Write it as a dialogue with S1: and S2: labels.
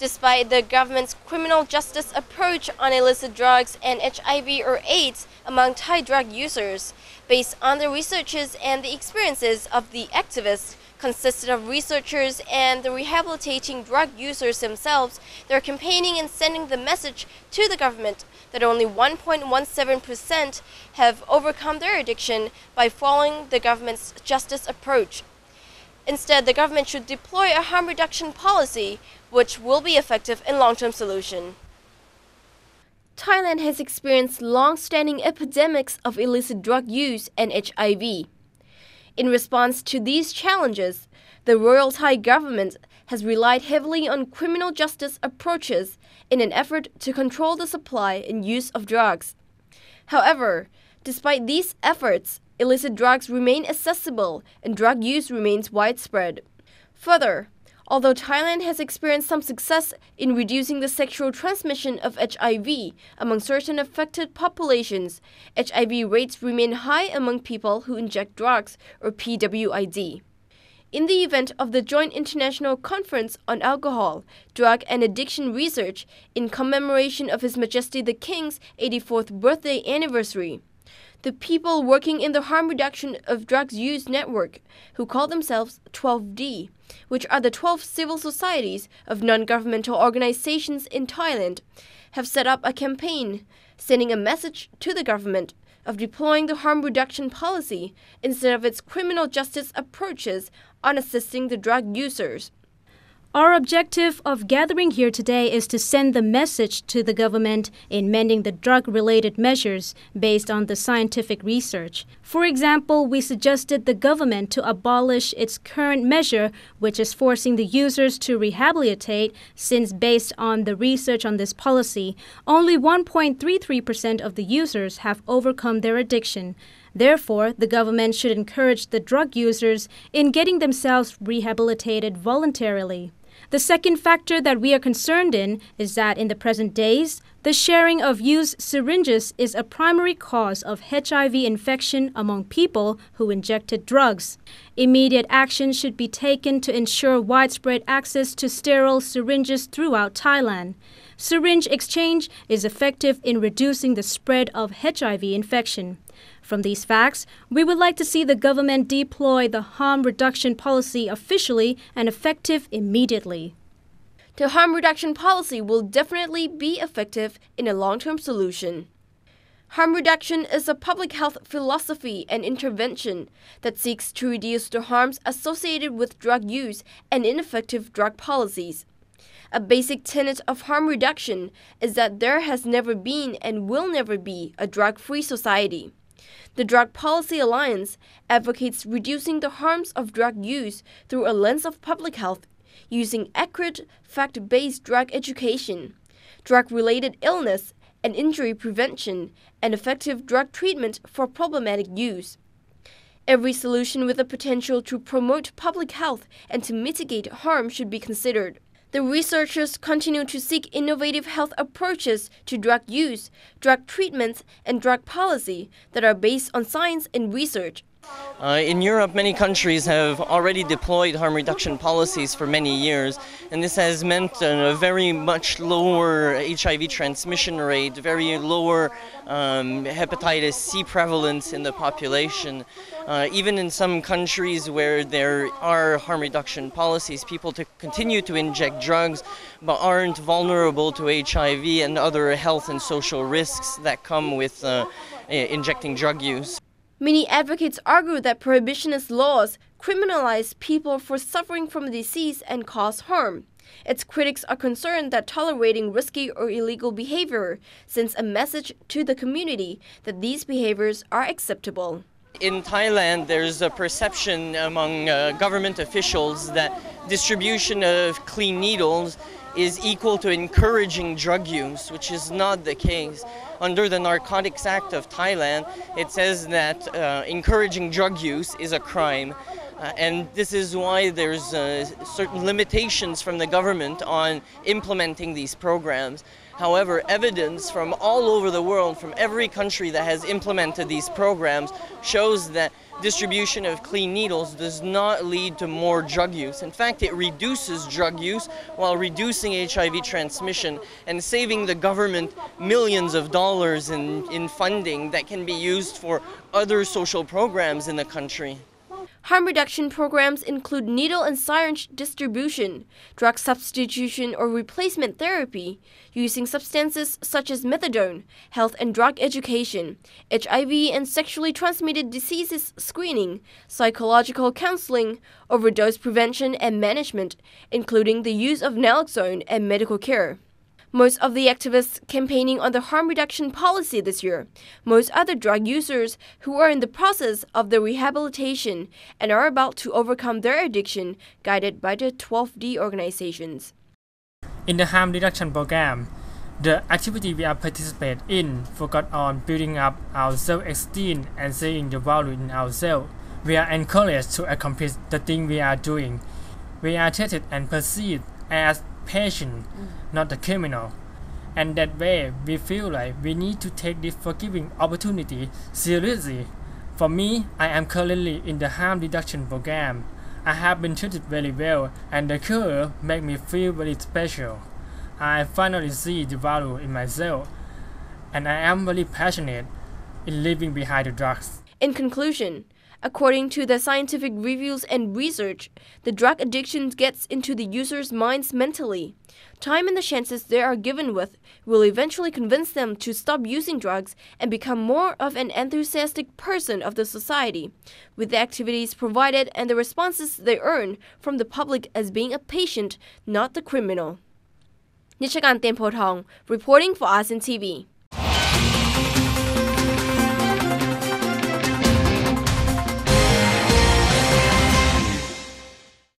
S1: Despite the government's criminal justice approach on illicit drugs and HIV or AIDS among Thai drug users, based on the researches and the experiences of the activists, consisted of researchers and the rehabilitating drug users themselves, they're campaigning and sending the message to the government that only 1.17% have overcome their addiction by following the government's justice approach. Instead, the government should deploy a harm reduction policy which will be effective in long-term solution. Thailand has experienced long-standing epidemics of illicit drug use and HIV. In response to these challenges, the Royal Thai government has relied heavily on criminal justice approaches in an effort to control the supply and use of drugs. However, despite these efforts, illicit drugs remain accessible and drug use remains widespread. Further, although Thailand has experienced some success in reducing the sexual transmission of HIV among certain affected populations, HIV rates remain high among people who inject drugs, or PWID. In the event of the Joint International Conference on Alcohol, Drug and Addiction Research in commemoration of His Majesty the King's 84th birthday anniversary, the people working in the Harm Reduction of Drugs Use Network, who call themselves 12D, which are the 12 civil societies of non-governmental organizations in Thailand, have set up a campaign sending a message to the government of deploying the harm reduction policy instead of its criminal justice approaches on assisting the drug users.
S2: Our objective of gathering here today is to send the message to the government in mending the drug-related measures based on the scientific research. For example, we suggested the government to abolish its current measure, which is forcing the users to rehabilitate, since based on the research on this policy, only 1.33% of the users have overcome their addiction. Therefore, the government should encourage the drug users in getting themselves rehabilitated voluntarily. The second factor that we are concerned in is that in the present days, the sharing of used syringes is a primary cause of HIV infection among people who injected drugs. Immediate action should be taken to ensure widespread access to sterile syringes throughout Thailand. Syringe exchange is effective in reducing the spread of HIV infection. From these facts, we would like to see the government deploy the harm reduction policy officially and effective immediately.
S1: The harm reduction policy will definitely be effective in a long-term solution. Harm reduction is a public health philosophy and intervention that seeks to reduce the harms associated with drug use and ineffective drug policies. A basic tenet of harm reduction is that there has never been and will never be a drug-free society. The Drug Policy Alliance advocates reducing the harms of drug use through a lens of public health, using accurate, fact-based drug education, drug-related illness and injury prevention, and effective drug treatment for problematic use. Every solution with the potential to promote public health and to mitigate harm should be considered. The researchers continue to seek innovative health approaches to drug use, drug treatments, and drug policy that are based on science and research.
S3: In Europe, many countries have already deployed harm reduction policies for many years, and this has meant a very much lower HIV transmission rate, very lower hepatitis C prevalence in the population. Even in some countries where there are harm reduction policies, people continue to inject drugs but aren't vulnerable to HIV and other health and social risks that come with injecting drug use.
S1: Many advocates argue that prohibitionist laws criminalize people for suffering from a disease and cause harm. Its critics are concerned that tolerating risky or illegal behavior sends a message to the community that these behaviors are acceptable.
S3: In Thailand, there's a perception among government officials that distribution of clean needles is equal to encouraging drug use, which is not the case. Under the Narcotics Act of Thailand, it says that encouraging drug use is a crime. And this is why there's certain limitations from the government on implementing these programs. However, evidence from all over the world, from every country that has implemented these programs, shows that distribution of clean needles does not lead to more drug use. In fact, it reduces drug use while reducing HIV transmission and saving the government millions of dollars in funding that can be used for other social programs in the country.
S1: Harm reduction programs include needle and syringe distribution, drug substitution or replacement therapy, using substances such as methadone, health and drug education, HIV and sexually transmitted diseases screening, psychological counseling, overdose prevention and management, including the use of naloxone and medical care. Most of the activists campaigning on the harm reduction policy this year, most other drug users who are in the process of their rehabilitation and are about to overcome their addiction, guided by the 12D organizations.
S4: In the harm reduction program, the activity we are participate in focus on building up our self-esteem and seeing the value in ourselves. We are encouraged to accomplish the thing we are doing. We are treated and perceived as patient, not the criminal. And that way, we feel like we need to take this forgiving opportunity seriously. For me, I am currently in the harm reduction program. I have been treated very well, and the cure makes me feel very special. I finally see the value in myself, and I am very passionate in leaving behind the drugs.
S1: In conclusion, according to the scientific reviews and research, the drug addiction gets into the user's minds mentally. Time and the chances they are given with will eventually convince them to stop using drugs and become more of an enthusiastic person of the society, with the activities provided and the responses they earn from the public as being a patient, not the criminal. นิชการ เตียนโพธิ์ทอง reporting for ASEAN TV